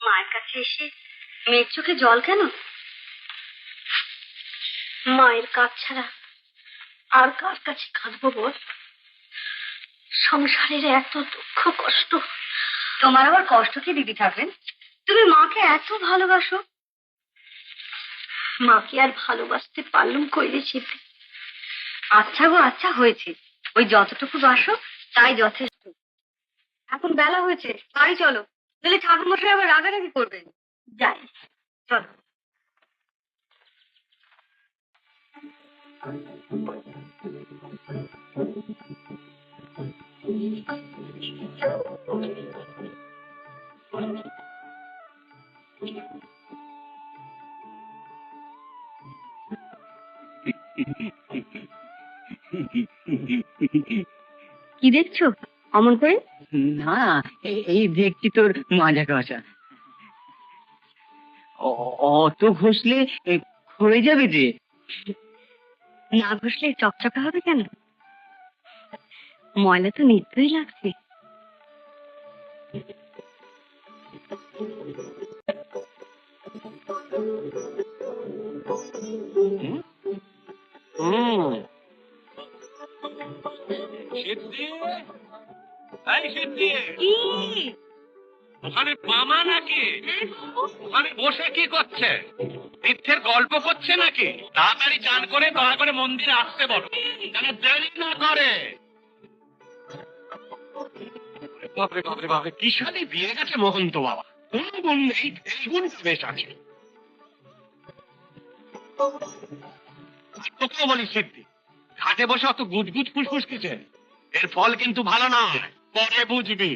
মায়ের কাছে এসে মেয়ের চোখে জল কেন? মায়ের কাজ ছাড়া আর কার কাছে কাঁদবো বল? সংসারের এত দুঃখ কষ্ট। তোমার আবার কষ্ট কি দিদি থাকবেন? তুমি মাকে এত ভালোবাসো। মাকে আর ভালোবাসতে পারলুম কইলে সেটি। আচ্ছা গো আচ্ছা, হয়েছে। ওই যতটুকু বাসো তাই যথেষ্ট। এখন বেলা হয়েছে, বাড়ি চলো, তাহলে ঠাকুরমশাই আবার রাগারাগি করবেন। যাই, চলো। কি দেখছো অমন করে? না, এই দেখছি তোর মাজা কষা। অত ঘষলে ক্ষয়ে যাবে যে। না ঘষলে চকচকা হবে কেন? ময়লা তো নিত্যই লাগছে। ওখানে মামা নাকি? ওখানে বসে কি করছে? তীর্থের গল্প করছে নাকি? তাড়াতাড়ি চান করে দয়া করে মন্দিরে আসতে বলো, যেন দেরি না করে। বাপরে বাপরে বাপরে, কি সালে বিয়ে গেছে মহন্ত বাবা! কোন গুণ নেই, এই গুণ বেশ আছে। তোকেও বলি সিদ্ধি, ঘাটে বসে অত গুজগুজ ফুসফুস কিসে? এর ফল কিন্তু ভালো নয়, পরে বুঝবি।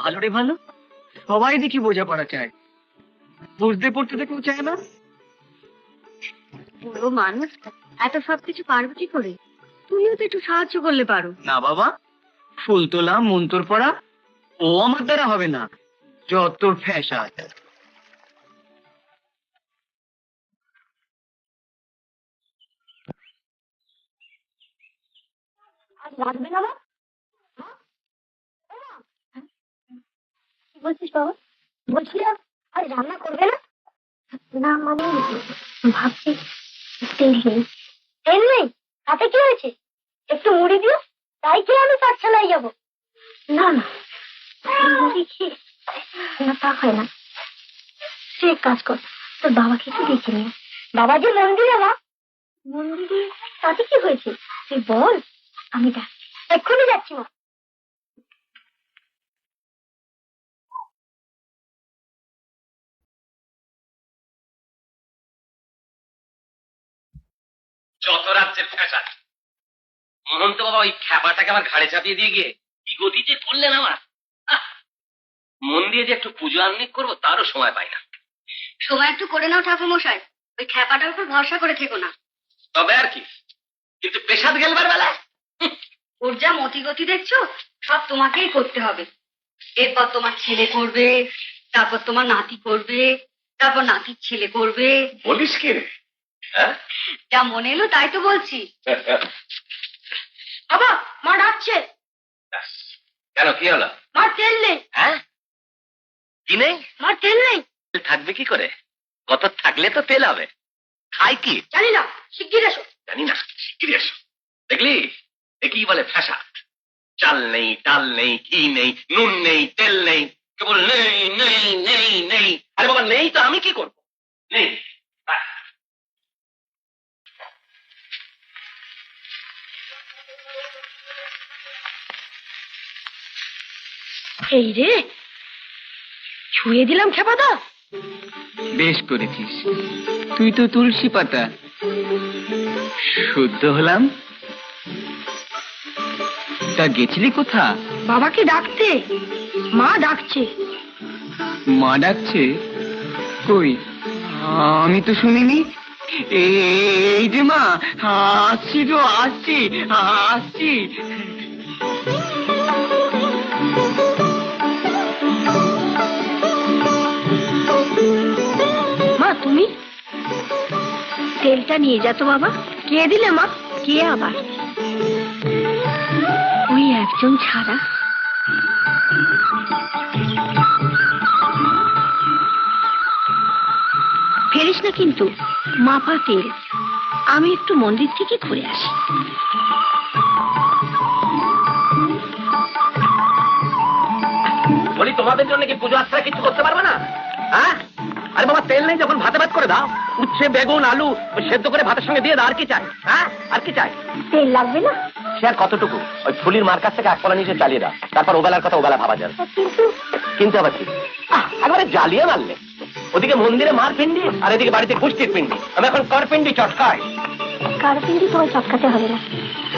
ভালো রে ভালো, সবাই দেখি বোঝাপড়া চায়, বুঝতে পড়তে তো কেউ চায় না। পুরো মানুষ এত সবকিছু পারবে কি করে? তুমিও তো একটু সাহায্য করলে পারো। না বাবা, ফুল তোলা মন্তর পড়া ও আমার দ্বারা হবে না। যত ফ্যাশা লাগবে না। কি বলছিস বাবা? বলছিলাম আর রান্না করবে না? না মানে ভাবছি তেল নেই। তেল নেই? তাতে কি হয়েছে? একটু মুড়ি দিও, তাই খেয়ে আমি পাঠশালায় যাবো। না না, মুড়ি খেয়ে না, তা হয় না। তুই এক কাজ কর, তোর বাবাকে একটু দেখে নিয়ে। বাবা যে মন্দিরে মা। মন্দিরে? তাতে কি হয়েছে তুই বল, আমি যাচ্ছি, এক্ষুনি যাচ্ছি মা। যত রাজ্যের ফ্যাশন, মহন্ত বাবা ওই খ্যাপাটাকে আমার ঘাড়ে চাপিয়ে দিয়ে গিয়ে কি গতি যে করলেন আমার! মন দিয়ে যে একটু পুজো আহ্নিক করবো তারও সময় পাই না। সময় একটু করে নাও ঠাকুর মশাই, ওই খ্যাপাটার উপর ভরসা করে থেকো না। তবে আর কি, কিন্তু পেশাদ গেলবার বেলা ওর যা মতি গতি দেখছো, সব তোমাকেই করতে হবে। এরপর তোমার ছেলে করবে, তারপর তোমার নাতি করবে, তারপর নাতির ছেলে করবে। বলিস কি রে? যা মনে এলো তাই তো বলছি। বাবা, মা ডাকছে। কেন, কি হলো? মার তেল নেই। হ্যাঁ, কি নেই? মার তেল নেই। থাকবে কি করে? কত থাকলে তো তেল হবে। খাই কি জানি না, শিগগির এসো। জানি না, শিগগিরই এসো। দেখলি, কি বলে ফ্যাশন! চাল নেই, ডাল নেই, ঘি নেই, নুন নেই, তেল নেই, কেবল নেই নেই নেই নেই। আরে বাবা, নেই তো আমি কি করবো? নেই। এই রে, ছুঁয়ে দিলাম খেপাটা। বেশ করেছিস, তুই তো তুলসী পাতা। শুদ্ধ হলাম। তা গেছিলি কোথা? বাবাকে ডাকতে। মা ডাকছে। মা ডাকছে? কই, আমি তো শুনিনি। এই যে মা, আসছি তো, আসছি আসছি। মা তুমি তেলটা নিয়ে যা তো বাবা। কে দিলে মা? কে আবার? ওই একজন ছাড়া ফেরিস না কিন্তু, মাপা তেল। আমি একটু মন্দির থেকে ঘুরে আসি। বলি তোমাদের জন্য কি পুজো আচ্ছা কিছু করতে পারবে না? হ্যাঁ, আরে বাবা তেল নেই যখন ভাতে ভাত করে দাও, উচ্ছে বেগুন আলু সেদ্ধ করে ভাতের সঙ্গে দিয়ে দাও। আর কি চাই? হ্যাঁ, আর কি চাই? তেল লাগবে না? সে আর কতটুকু? ওই ফুলির মার কাছ থেকে এক কলা নিচে চালিয়ে দাও, তারপর ওবেলার কথা ওবেলা ভাবা যাবে। কিন্তু কিন্তু আবার কি? একবারে জ্বালিয়ে মারলে। ওদিকে মন্দিরে মার পিন্ডি আর এদিকে বাড়িতে কুষ্টির পিন্ডি। আমি এখন কর পিন্ডি চটকাই। কার পিন্ডি তোমায় চটকাতে হবে না,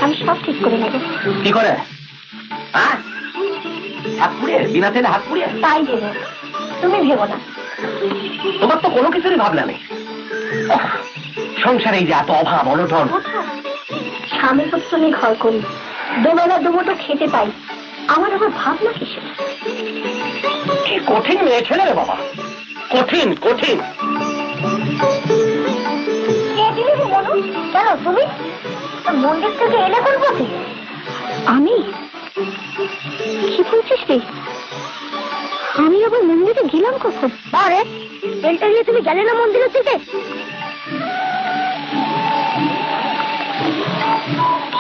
আমি সব ঠিক করে নেবো। কি করে? হ্যাঁ, হাত পুড়িয়ে, বিনা তেলে হাত পুড়িয়ে? তাই দেবে, তুমি ভেবো না। তোমার তো কোনো কিছুরই ভাবনা নেই। সংসারে এই যে এত অভাব অনটন। স্বামী পুত্র নিয়ে ঘর করি, দুবেলা দুমুটো খেতে পাই, আমার আবার ভাবনা কিসে? কি কঠিন মেয়ে ছেলে রে বাবা, কঠিন কঠিন। কেন তুমি মন্দির থেকে এলে কোন পথে? আমি কি বলছিস রে? আমি আবার মন্দিরে গেলাম কখন? আরে তেলটা নিয়ে তুমি গেলে না মন্দিরের দিকে?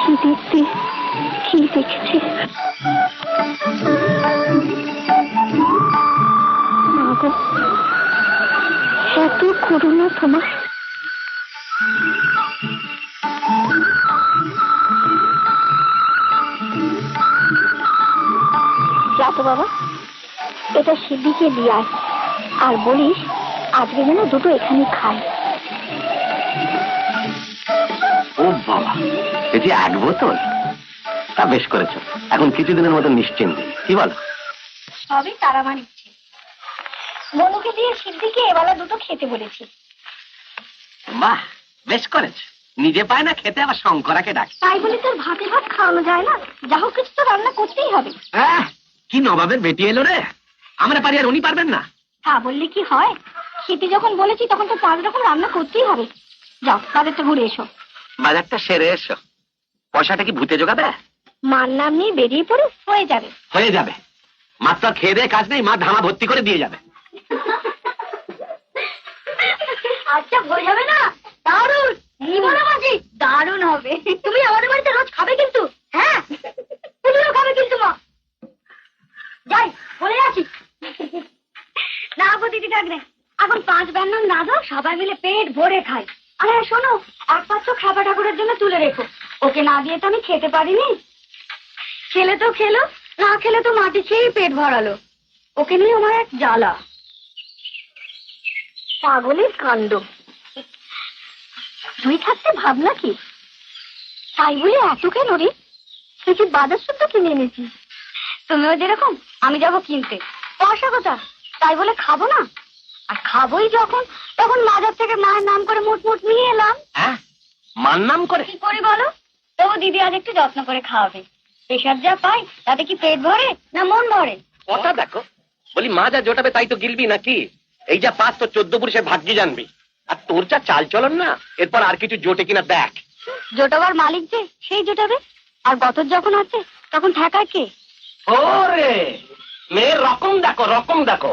কি দেখতে, কি দেখেছি? মাগো, এত করুণা তোমার। যাতো বাবা, এটা সিদ্ধিকে দিয়ে আয়, আর বলিস আজকে যেন দুটো এখানে খায়। ও বাবা, এ যে এক বোতল! তা বেশ করেছো, এখন কিছুদিনের মতো নিশ্চিন্তে। কি বলো? সবই তারা মানিচ্ছে। মনুকে দিয়ে সিদ্ধিকে এবেলা দুটো খেতে বলেছি। বাহ, বেশ করেছো। নিজে পায় না খেতে, আবার শঙ্করাকে ডাকে। তাই বলে তোর ভাতে ভাত খাওয়ানো যায় না, যা হোক কিছু তো রান্না করতেই হবে। কি নবাবের বেটি এলো রে! আমরা পারি আর উনি পারবেন না? তা বললে কি হয়? খেতে যখন বলেছি তখন তো 5 রকম রান্না করতেই হবে। যাও বাজারটা ঘুরে এসো। বাজারটা সেরে এসো। পয়সাটা কি ভূতে জোগাবে? মার নাম নিয়ে বেরিয়ে পড়ে হয়ে যাবে। হয়ে যাবে। মাত্র খেয়ে দিয়ে কাজ নেই, মা ধামা ভর্তি করে দিয়ে যাবে। আচ্ছা হয়ে যাবে না? দারুণ নিমনাবাজি, দারুণ হবে। তুমি আমাদের বাড়িতে রোজ খাবে কিন্তু। হ্যাঁ, তুমিও খাবে কিন্তু মা। যাই বলে আসি। না গো দিদি থাকবে, এখন 5 ব্যঞ্জন না দাও, সবাই মিলে পেট ভরে খাই। আরে শোনো, এক পাত্র খাবার ঠাকুরের জন্য তুলে রেখো, ওকে না দিয়ে তো আমি খেতে পারিনি। খেলে তো খেলো, না খেলে তো মাটি খেয়েই পেট ভরালো। ওকে নিয়ে আমার এক জ্বালা। পাগলের কাণ্ড। তুই থাকতে ভাবনা কি? তাই বলে এত কেন রে? তুই কি বাজার শুদ্ধ কিনে এনেছিস? তুমিও যেরকম আমি যাবো কিনতে, পয়সা কথা। তাই বলে খাবো না? আর খাবোই যখন, তখন বাজার থেকে মায়ের নাম করে মুট নিয়ে এলাম। হ্যাঁ, মার নাম করে? কি করি বলো? তবু দিদি আজ একটু যত্ন করে খাওয়াবে। পেশাব যা পাই তাতে কি পেট ভরে না মন ভরে? কথা দেখো, বলি মা যা জোটাবে তাই তো গিলবি নাকি? এই যা পাঁচ তো 14 পুরুষের ভাগ্যে জানবি। আর তোর যা চাল চলন না, এরপর আর কিছু জোটে কিনা দেখ। জোটাবার মালিক যে সেই জোটাবে, আর গতর যখন আছে তখন ঠেকায় কে? ওরে মেয়ের রকম দেখো, রকম দেখো।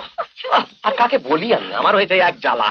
আর কাকে বলি আমি, আমার হয়েছে এক জ্বালা।